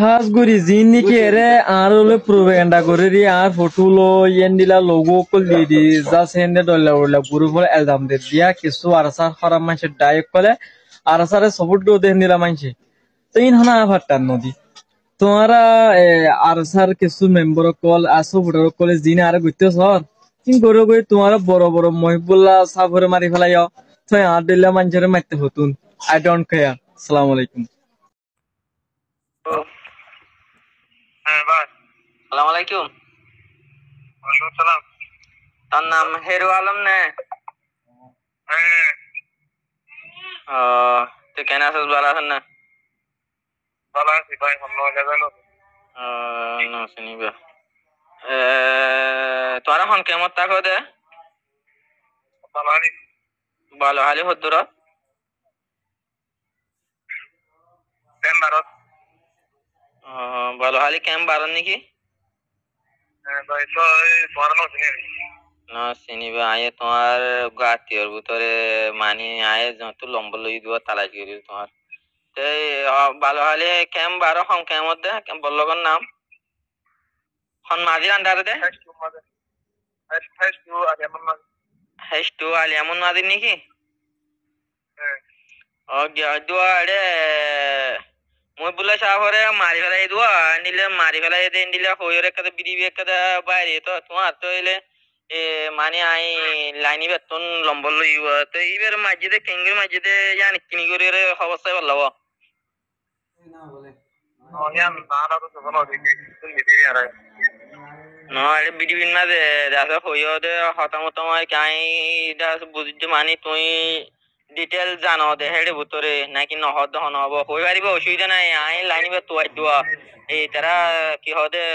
হাস গুরি জিনি কে রে আর হলে প্রোপাগান্ডা করে রি আর ফটো লো ইয়েন্ডিলা লোগো কল দি দি যা সেন্ডে ডলা উড়লা গ্রুপ হল এলদাম দে দিয়া কিছু আরসার খরাম মানছে ডাইরেক্ট কলে আরসারে সাপোর্ট দো দেন দিলা মানছে তিন হনা ফাটান নদী তোমারা আরসার কিছু মেম্বার কল আসো ভোটার কলে জিনে আর গুইতে সর তিন করে গই তোমার বড় বড় মহিবুল্লাহ সাফরে মারি ফেলাইও তুই আর দিলা মানছে মারতে হতুন আই ডোন্ট কেয়ার আসসালামু আলাইকুম হ্যাঁ ভাই সালাম আলাইকুম। ওয়ালাইকুম সালাম। তার নাম হেরু আলম নে? হ্যাঁ তুই কেন আছিস? ভালো আছেন না? ভালো আছি ভাই। অন্য জায়গায় চিনিবা তোরা এখন কেমন থাকো দে? ভালো আছি। ভালো হালি হদ্দুর কেন ভারত? ভালো হালি কেম বারণ নাকি? হ্যাঁ ভাই তো তোমার নাম শুনি না চিনিবা আয়ে তোমার আত্মীয়র ভিতরে মানি আয়ে যত লম্ব লই দিব তালাশ করি তোমার ভালো হালি কেম বারো হন কেমত দে বল্লগর নাম হন মাঝির আন্ডারে দে হেস্টু আলিয়ামুন মাঝির নাকি? দুয়ারে মই বুলা সাহরে মারি ফেলাই দুয়া নিলে মারি ফেলাই দে নিলে হইরে কাদে বিড়ি কাদে বাইরে তো তোমার তো এলে মানে আই লাইনি বেতন লম্বল লইব তো এইবার মসজিদে কেঙ্গের মসজিদে জানি কিনি করে অবস্থায় ভালো no এটা বিডিবিন মাঝে দেখো হইও দে হতামত কাই বুঝতে মানি তুই ডিটেল জানো দে হেডে ভিতরে নাকি নহদ হন হব হই পারিব অসুবিধা নাই আই লাইনিবে তোয়াই দোয়া এই তারা কি হদে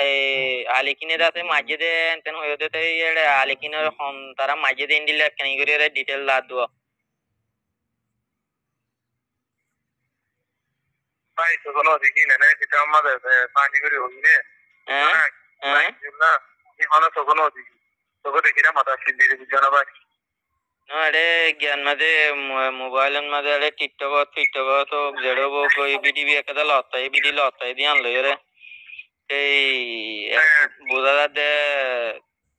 এই আলিকিনের আছে মাঝে তেন হইও দে তাই আলিকিনের হন তারা মাঝে দিন দিলে কেন করে ডিটেল লা দোয়া ভাই তো কোনো দেখি না সেটা আমাদের পানি করে হই না না এখনো তো কোনো দেখি তোকে দেখি না মাথা সিদ্ধি বুঝানো ভাই আরে জ্ঞান মাঝে মোবাইলের মাঝে আরে টিকটক তো জেড়ো কই বিডিবি একটা লত্তাই বিডি লত্তাই দিয়ে আনলো রে এই বোঝা যাচ্ছে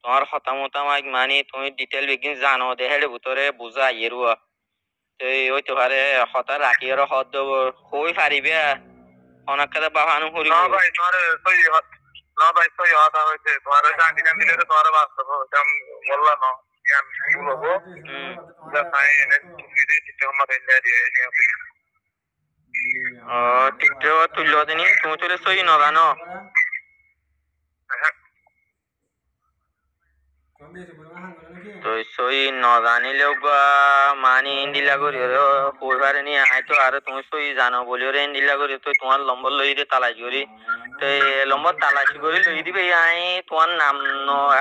তোমার হতামতাম মানে তুমি ডিটেল বিগিন জানো দে হেডে ভিতরে বুঝা ইয়েরুয়া এই ওই তো পারে হতা রাখি আর হদ দেব হই পারিবে অনেক কথা বাহানু হরি না ভাই তোমার সই না ভাই সই হতা হইছে তোমার জানি না দিলে তো তোমার বাস্তব জম বললা না জ্ঞান কি বলবো যা তাই এনে দিদি চিত্র মাঝে দিয়ে টিকটক তুললো দিনি তুমি তুলে সই ন জানো তো সই ন জানিলেও মানি ইন্ডিলা করি হই পারে নি আই তো আর তুমি সই জানো বলি ওরে ইন্ডিলা করি তো তোমার নম্বর লই দিয়ে তালাশ করি তো নম্বর তালাশ করে লই দিবে আই তোমার নাম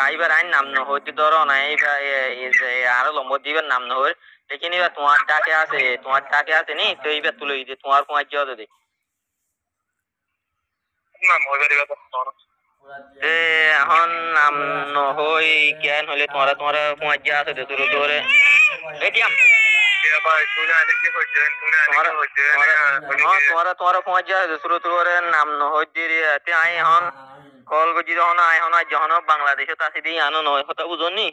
আইবার আইন নাম ন হইতে ধরো না আর নম্বর দিবার নাম ন হই দেখি নিবা তোমার ডাকে আছে নি তো এইবার তুলে দিই তোমার তোমার জিও দে নাম হয়ে যাবে এখন নাম নহই জ্ঞান হলে তোমার তোমার যা আছে তোর তোরে এটিএম তোমার পৌঁছ যা শুরু তোর নাম নহই দিয়ে আই এখন কল করছি যখন আই হন যখন বাংলাদেশত আছে দিয়ে আনো নয় কথা বুঝনি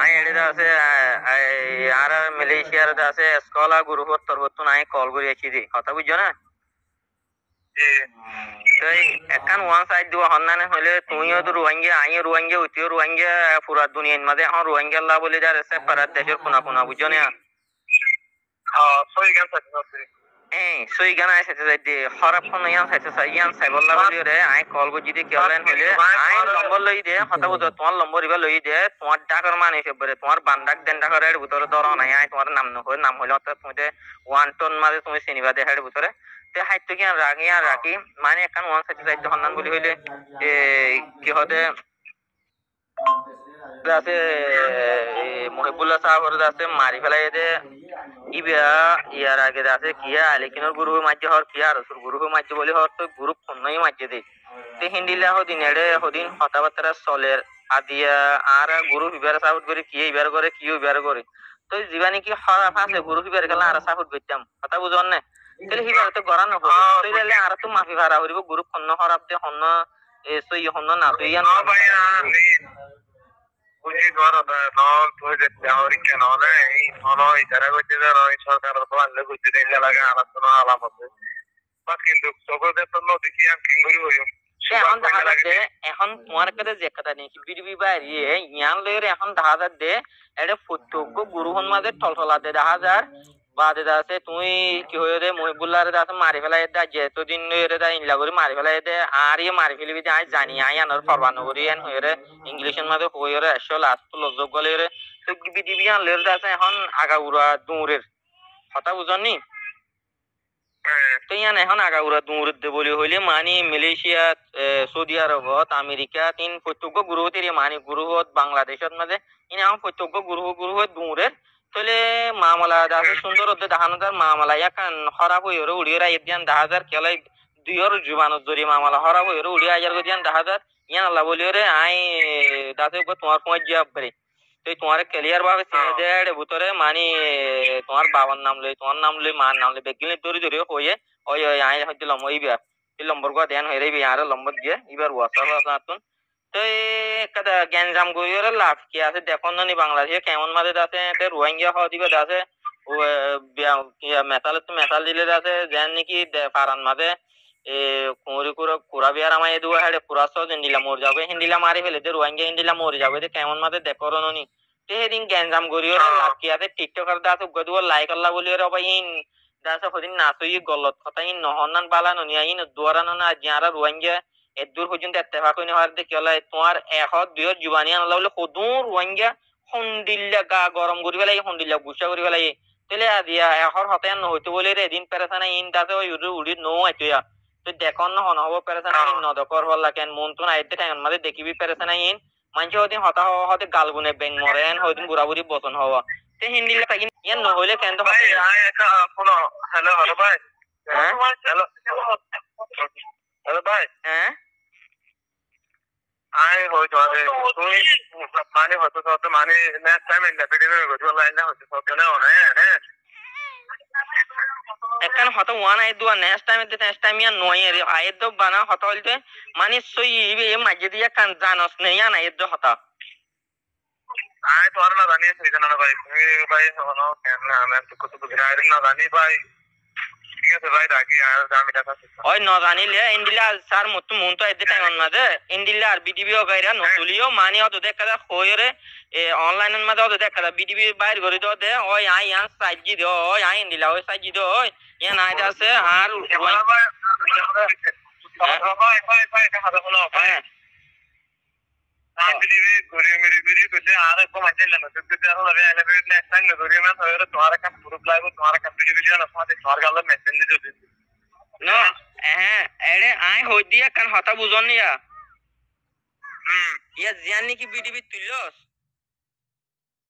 আই এড়ে আছে আর মালয়েশিয়ার আছে স্কলা গ্রুপত তরবত নাই কল করে আছি দি কথা বুঝছো না একান ওয়ান সাইড দিব হন্নানে হলে তুমিও তো রোহিঙ্গা আইও রোহিঙ্গা উঠিও রোহিঙ্গা পুরা দুনিয়ার মাঝে এখন রোহিঙ্গা লা বলে যার সেপারেট দেশের কোনা কোনা বুঝছো না সই গান আছে যে খরাপ কোন ইয়ান আছে ইয়ান সাইবল্লা বলি রে আই কল গো যদি কেলেন হলে আই নম্বর লই দে কথা বুঝো তোমার নম্বর ইবা লই দে তোমার ডাকর মানে হিসেবে তোমার বান্দাক দেন ডাকরের ভিতরে ধরো নাই আই তোমার নাম নহই নাম হইলো তো তুমি ওয়ান টন মাঝে তুমি চিনিবা দেহের ভিতরে তে হাইতো কি রাখি মানে একান ওয়ান সাইড সাইড হন্নান বলি হইলে কি হতে আছে মহিবুল্লাহ সাহেবের আছে মারি ফেলাই দে ইবিয়া ইয়ার আগে আছে কিয়া আলিকিনোর গুরু মাঝে হর কিয়া রসুর গুরু মাঝে বলি হর তো গুরু ফোনই মাঝে দে তে হিন্দিলা হদিন এড়ে হদিন হতাবার্তা চলের আদিয়া আর গুরু বিবার সাহুট করে কি ইবার করে কিও ইবার করে তো জীবানি কি খারাপ আছে গুরু বিবার গেলে আর সাহুট করতাম কথা বুঝন না তাহলে হিবার তো গড়া নহব তাহলে আর তো মাফি ভাড়া হরিব গ্রুপ হন্ন হরাব দে হন্ন সই হন্ন না তুই No, vaya, ni. বুঝি ধর নল তুই যে পরীক্ষা নলে এই হলো ইতারা করতে যে রই সরকার তো আনলে করতে দেন লাগা আলোচনা আলাপ আছে বাট কিন্তু সগদে তো নদী কি আর কিঙ্গুরি হইম এখন দেখা যাচ্ছে এখন তোমার কাছে যে কথা নেই বিডিবি বাইরে ইয়ান লয়ের এখন দেখা যাচ্ছে এটা প্রত্যেক গুরুহন মাঝে টলটলাতে দেখা যার বাদে আছে তুই কি হয়ে রে মহিবুল্লাহ রে আছে মারি ফেলাই দে যেতদিন রে দা ইনলা করে মারি ফেলাই দে আর ইয়ে মারি ফেলিবি দে আই জানি আই আনার ফরবানো করি এন হয়ে রে ইংলিশের মাঝে হয়ে রে আসল লাস্ট লজ্জক গলে রে তো বিডিবি আন লয়ের আছে এখন আগাউরা দূরের কথা বুঝনি তো ইয়ান এখন আগাউরা দূর দে বলি হইলে মানি মালয়েশিয়া সৌদি আরবত আমেরিকা তিন প্রত্যেক গ্রহতের মানি গ্রহত বাংলাদেশত মাঝে ইন এখন প্রত্যেক গ্রহ দূরের তাহলে মামলা দাসে সুন্দর হতে দেখানো যার মামলা এখন খারাপ হয়ে উড়িয়ে এদিয়ান দেখা যার কেলাই দুইর জুবানত জরি মামলা খারাপ হয়ে উড়িয়ে আজার গদিয়ান দেখা যার ইয়ান আল্লাহ বলি রে আই দাসে তোমার সময় জিয়াব পারে তো তোমার ক্লিয়ার ভাবে চিনে দেয় ভিতরে মানি তোমার বাবার নাম লই তোমার নাম লই মার নাম লই বেগিনি দৌড়ি দৌড়ি হয়ে ওই ওই আই হয়তো লম্ব ইবার এই লম্বর গা দেন হয়ে রবি আর লম্বর দিয়ে এবার ওয়াসাল আতুন তো একটা গ্যাঞ্জাম গইরে লাভ কি আছে দেখুন নি বাংলাদেশে কেমন মাঝে আছে তে রোহিঙ্গা হওয়া দিবে আছে ও মেটাল তো মেটাল দিলে আছে যেন নাকি ফারান মাঝে এ কুড়ি কুড়া বিয়ার আমায় দুয়া হেডে পুরা সহ হিন্দিলা মরে যাবে হিন্দিলা মারি ফেলে যে রোহিঙ্গা হিন্দিলা মরে যাবে যে কেমন মাঝে দেখো নি তে সেদিন গ্যাঞ্জাম গরিয়ে লাভ কি আছে টিকটকার দাসে গদুয়া লাইক আল্লাহ বলিয়ে রবা ইন দাসে হদিন নাচই গলত কথা ইন নহনান বালানো নিয়া ইন দুয়ারানো না জিয়ারা রোহিঙ্গা এদূর পর্যন্ত এত্তেফাক হইনি হওয়ার দেখি হলে তোমার এখন দুইয়ের জুবানি আনলা বলে সদূর রোহিঙ্গা হন্দিল্লা গা গরম করি পেলাই হন্দিল্লা গুসা করি পেলাই তাহলে দিয়া এখন হতে নহইতে বলে রে এদিন পেরেছানা ইন তাতে ওই উড়ি নো আইতয়া তো দেখুন না হন হব পেরেছানা ইন নদকর হল্লা কেন মন তো আইতে টাইম মাঝে দেখিবি পেরেছানা ইন মানুষ হদিন হতা হওয়া হতে গাল গুনে বেং মরেন হদিন বুড়া বুড়ি বচন হওয়া তে হিন্দিল্লা থাকি ইয়ান নহইলে কেন তো ভাই আই একটা ফোনো হ্যালো হ্যালো ভাই হ্যালো হ্যালো ভাই হ্যাঁ আই হয়তো আরে তুই মানে হয়তো তো মানে next time in the video go line না হয়তো তো কেন না হ্যাঁ এখানে হতো ওয়ান আই দুয়া নেক্সট টাইম ইয়া নয় এর আইদ বানা হতো হলতে মানে সই ইবে মাঝে দিয়া কান জানস নেই না আইদ হতা আই তো আর না জানি সেটা না ভাই তুমি ভাই হনো কেন না আমি তো কত দিন আইরে না জানি ভাই ঠিক আছে ভাই রাখি আর আমি টাকা ওই ন জানিলে ইন্ডিলা স্যার মত মন তো আইতে টাইম মাঝে ইন্ডিলা আর বিডিবি গাইরা নতুলিও মানি হতো দেখা হইরে অনলাইনের মাঝে হতো দেখা বিডিবি বাইর করে দাও দে ওই আই আন সাইজি দে ওই আই ইন্ডিলা ওই সাইজি দে ওই ইয়া নাই আছে আর ভাই ভাই ভাই দেখা হলো ভাই বিডিবি গরি করতে আর একদম আইতে না তো তো হলো ভাই এলিভেট নেক্সট টাইম গরি না হইরে তোমার কাছে গ্রুপ লাগো তোমার কাছে বিডিবি না সাথে তোমার গালে মেসেজ দিতে না হ্যাঁ এড়ে আই হই দিয়া কান হতা বুঝন ইয়া ইয়া জানি কি বিডিবি তুলস